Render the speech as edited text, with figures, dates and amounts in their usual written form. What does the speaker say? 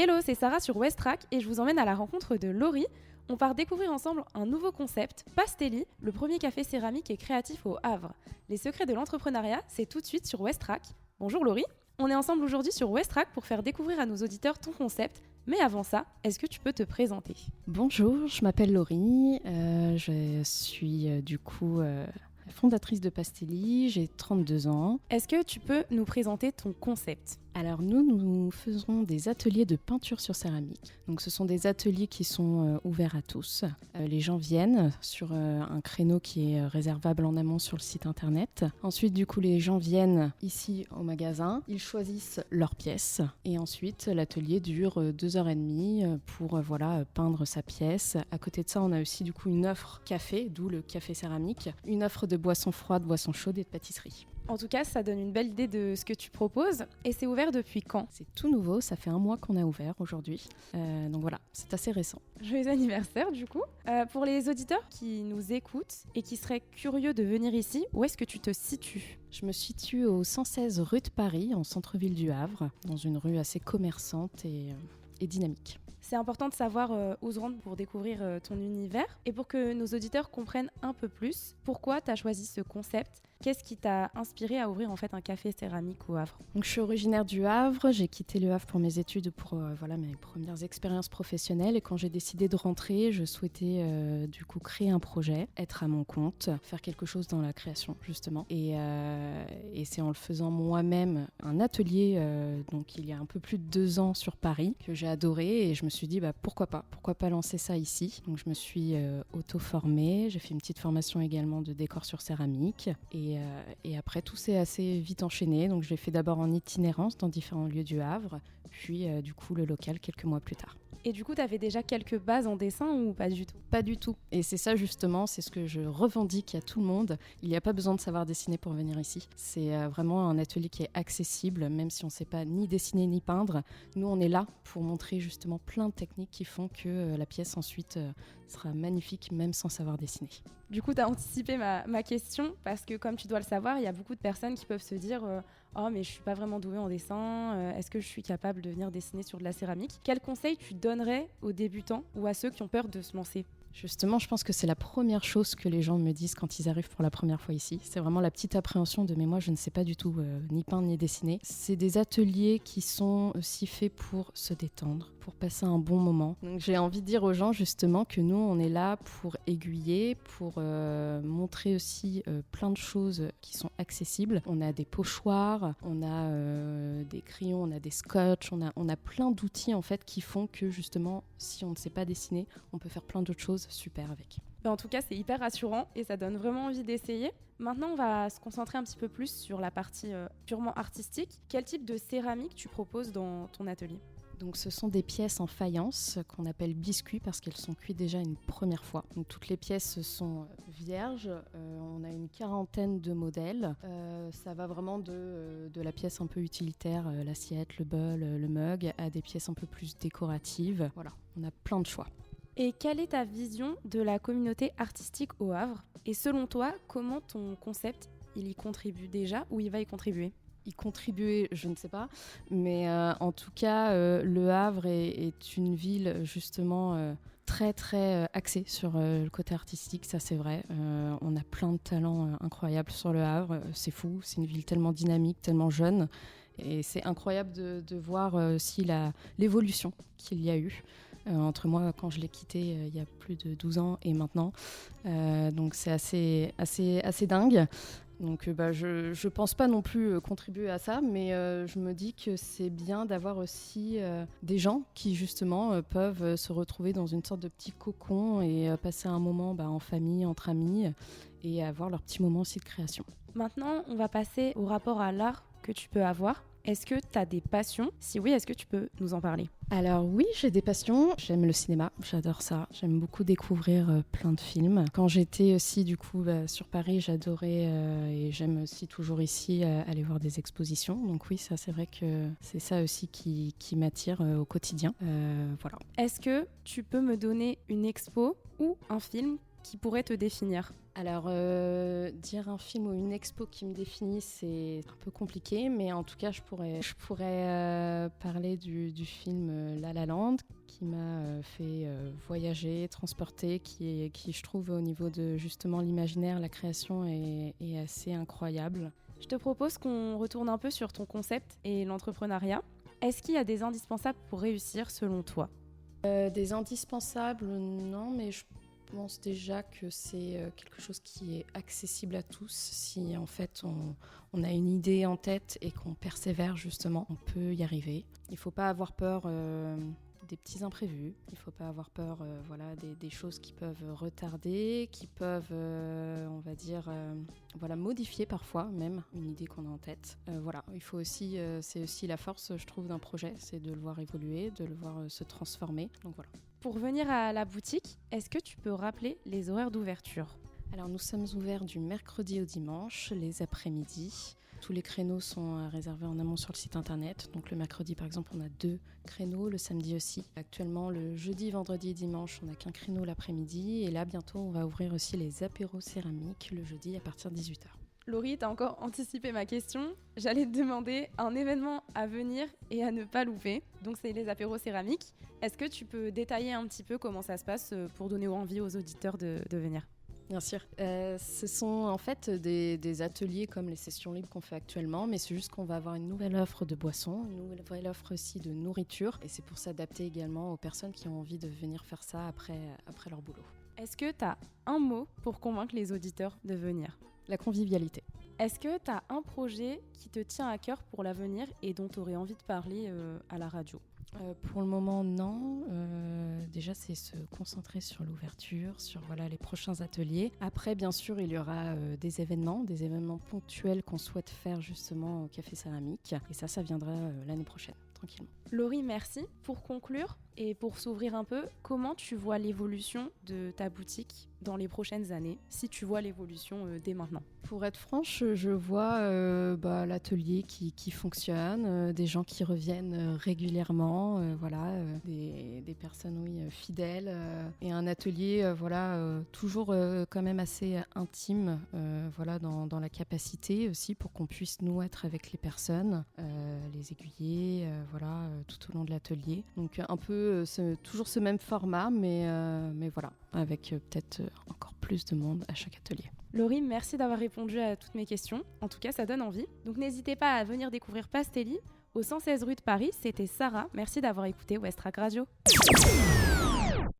Hello, c'est Sarah sur Westrack et je vous emmène à la rencontre de Laurie. On part découvrir ensemble un nouveau concept, Pastelli, le premier café céramique et créatif au Havre. Les secrets de l'entrepreneuriat, c'est tout de suite sur Westrack. Bonjour Laurie, on est ensemble aujourd'hui sur Westrack pour faire découvrir à nos auditeurs ton concept. Mais avant ça, est-ce que tu peux te présenter ? Bonjour, je m'appelle Laurie, je suis fondatrice de Pastelli, j'ai 32 ans. Est-ce que tu peux nous présenter ton concept ? Alors nous faisons des ateliers de peinture sur céramique. Donc ce sont des ateliers qui sont ouverts à tous. Les gens viennent sur un créneau qui est réservable en amont sur le site internet. Ensuite les gens viennent ici au magasin, ils choisissent leurs pièces et ensuite l'atelier dure 2h30 pour peindre sa pièce. À côté de ça, on a aussi une offre café, d'où le café céramique, une offre de boissons froides, boissons chaudes et de pâtisserie. En tout cas, ça donne une belle idée de ce que tu proposes. Et c'est ouvert depuis quand ? C'est tout nouveau, ça fait 1 mois qu'on a ouvert aujourd'hui. Donc voilà, c'est assez récent. Joyeux anniversaire du coup. Pour les auditeurs qui nous écoutent et qui seraient curieux de venir ici, où est-ce que tu te situes ? Je me situe au 116 rue de Paris, en centre-ville du Havre, dans une rue assez commerçante et dynamique. C'est important de savoir où se rendre pour découvrir ton univers. Et pour que nos auditeurs comprennent un peu plus, pourquoi tu as choisi ce concept ? Qu'est-ce qui t'a inspiré à ouvrir en fait un café céramique au Havre ? Donc, je suis originaire du Havre, j'ai quitté le Havre pour mes études, pour mes premières expériences professionnelles. Et quand j'ai décidé de rentrer, je souhaitais créer un projet, être à mon compte, faire quelque chose dans la création justement. Et c'est en le faisant moi-même un atelier, donc il y a un peu plus de 2 ans sur Paris, que j'ai adoré et je me suis dit pourquoi pas lancer ça ici. Donc je me suis auto-formée, j'ai fait une petite formation également de décor sur céramique et après tout s'est assez vite enchaîné. Donc je l'ai fait d'abord en itinérance dans différents lieux du Havre, puis le local quelques mois plus tard. Et du coup, tu avais déjà quelques bases en dessin ou pas du tout ? Pas du tout. Et c'est ça justement, c'est ce que je revendique à tout le monde. Il n'y a pas besoin de savoir dessiner pour venir ici. C'est vraiment un atelier qui est accessible, même si on ne sait pas ni dessiner ni peindre. Nous, on est là pour montrer justement plein de techniques qui font que la pièce ensuite sera magnifique, même sans savoir dessiner. Du coup, tu as anticipé ma question, parce que comme tu dois le savoir, il y a beaucoup de personnes qui peuvent se dire oh mais je suis pas vraiment douée en dessin, est-ce que je suis capable de venir dessiner sur de la céramique ? Quel conseil tu donnerais aux débutants ou à ceux qui ont peur de se lancer ? Justement, je pense que c'est la première chose que les gens me disent quand ils arrivent pour la première fois ici. C'est vraiment la petite appréhension de « mais moi, je ne sais pas du tout ni peindre ni dessiner ». C'est des ateliers qui sont aussi faits pour se détendre, pour passer un bon moment. Donc j'ai envie de dire aux gens justement que nous, on est là pour aiguiller, pour montrer aussi plein de choses qui sont accessibles. On a des pochoirs, on a des crayons, on a des scotch, on a plein d'outils en fait qui font que justement, si on ne sait pas dessiner, on peut faire plein d'autres choses super avec. En tout cas, c'est hyper rassurant et ça donne vraiment envie d'essayer. Maintenant, on va se concentrer un petit peu plus sur la partie purement artistique. Quel type de céramique tu proposes dans ton atelier ? Donc ce sont des pièces en faïence qu'on appelle biscuits parce qu'elles sont cuites déjà une première fois. Donc toutes les pièces sont vierges, on a une 40aine de modèles. Ça va vraiment de la pièce un peu utilitaire, l'assiette, le bol, le mug, à des pièces un peu plus décoratives. Voilà, on a plein de choix. Et quelle est ta vision de la communauté artistique au Havre ? Et selon toi, comment ton concept, il y contribue déjà ou il va y contribuer ? Y contribuer, je ne sais pas, mais en tout cas, Le Havre est une ville justement très très axée sur le côté artistique, ça c'est vrai. On a plein de talents incroyables sur Le Havre, c'est fou, c'est une ville tellement dynamique, tellement jeune. Et c'est incroyable de voir aussi l'évolution qu'il y a eu entre moi quand je l'ai quitté il y a plus de 12 ans et maintenant. Donc c'est assez dingue. Donc je pense pas non plus contribuer à ça, mais je me dis que c'est bien d'avoir aussi des gens qui justement peuvent se retrouver dans une sorte de petit cocon et passer un moment en famille, entre amis et avoir leur petit moment aussi de création. Maintenant, on va passer au rapport à l'art que tu peux avoir. Est-ce que tu as des passions ? Si oui, est-ce que tu peux nous en parler ? Alors oui, j'ai des passions. J'aime le cinéma, j'adore ça. J'aime beaucoup découvrir plein de films. Quand j'étais aussi sur Paris, j'adorais et j'aime aussi toujours ici aller voir des expositions. Donc oui, ça c'est vrai que c'est ça aussi qui m'attire au quotidien. Voilà. Est-ce que tu peux me donner une expo ou un film qui pourrait te définir ? Alors, dire un film ou une expo qui me définit, c'est un peu compliqué, mais en tout cas, je pourrais parler du film La La Land, qui m'a fait voyager, transporter, qui, je trouve, au niveau de justement l'imaginaire, la création, est assez incroyable. Je te propose qu'on retourne un peu sur ton concept et l'entrepreneuriat. Est-ce qu'il y a des indispensables pour réussir selon toi ? Des indispensables, non, mais je pense déjà que c'est quelque chose qui est accessible à tous. Si en fait on a une idée en tête et qu'on persévère justement, on peut y arriver. Il ne faut pas avoir peur des petits imprévus, il ne faut pas avoir peur des choses qui peuvent retarder, qui peuvent, on va dire, modifier parfois même une idée qu'on a en tête. Il faut aussi, c'est aussi la force, je trouve, d'un projet, c'est de le voir évoluer, de le voir se transformer. Donc voilà. Pour venir à la boutique, est-ce que tu peux rappeler les horaires d'ouverture ? Alors nous sommes ouverts du mercredi au dimanche, les après-midi. Tous les créneaux sont réservés en amont sur le site internet. Donc le mercredi par exemple on a 2 créneaux, le samedi aussi. Actuellement le jeudi, vendredi et dimanche on n'a qu'un créneau l'après-midi. Et là bientôt on va ouvrir aussi les apéros céramiques le jeudi à partir de 18h. Laurie, t'as encore anticipé ma question. J'allais te demander un événement à venir et à ne pas louper. Donc c'est les apéros céramiques. Est-ce que tu peux détailler un petit peu comment ça se passe pour donner envie aux auditeurs de venir ? Bien sûr. Ce sont en fait des ateliers comme les sessions libres qu'on fait actuellement, mais c'est juste qu'on va avoir une nouvelle offre de boissons, une nouvelle offre aussi de nourriture, et c'est pour s'adapter également aux personnes qui ont envie de venir faire ça après leur boulot. Est-ce que tu as un mot pour convaincre les auditeurs de venir ? La convivialité. Est-ce que tu as un projet qui te tient à cœur pour l'avenir et dont tu aurais envie de parler à la radio ? Pour le moment, non. Déjà, c'est se concentrer sur l'ouverture, sur les prochains ateliers. Après, bien sûr, il y aura des événements ponctuels qu'on souhaite faire justement au Café Céramique. Et ça viendra l'année prochaine, tranquillement. Laurie, merci. Pour conclure et pour s'ouvrir un peu, comment tu vois l'évolution de ta boutique dans les prochaines années, si tu vois l'évolution dès maintenant ? Pour être franche, je vois l'atelier qui fonctionne, des gens qui reviennent régulièrement, des personnes fidèles, et un atelier toujours quand même assez intime, dans la capacité aussi pour qu'on puisse nous être avec les personnes, les aiguiller, tout au long de l'atelier. Donc un peu toujours ce même format, mais avec peut-être encore plus de monde à chaque atelier. Laurie, merci d'avoir répondu à toutes mes questions. En tout cas, ça donne envie. Donc n'hésitez pas à venir découvrir Pastelli au 116 rue de Paris. C'était Sarah. Merci d'avoir écouté Westrack Radio.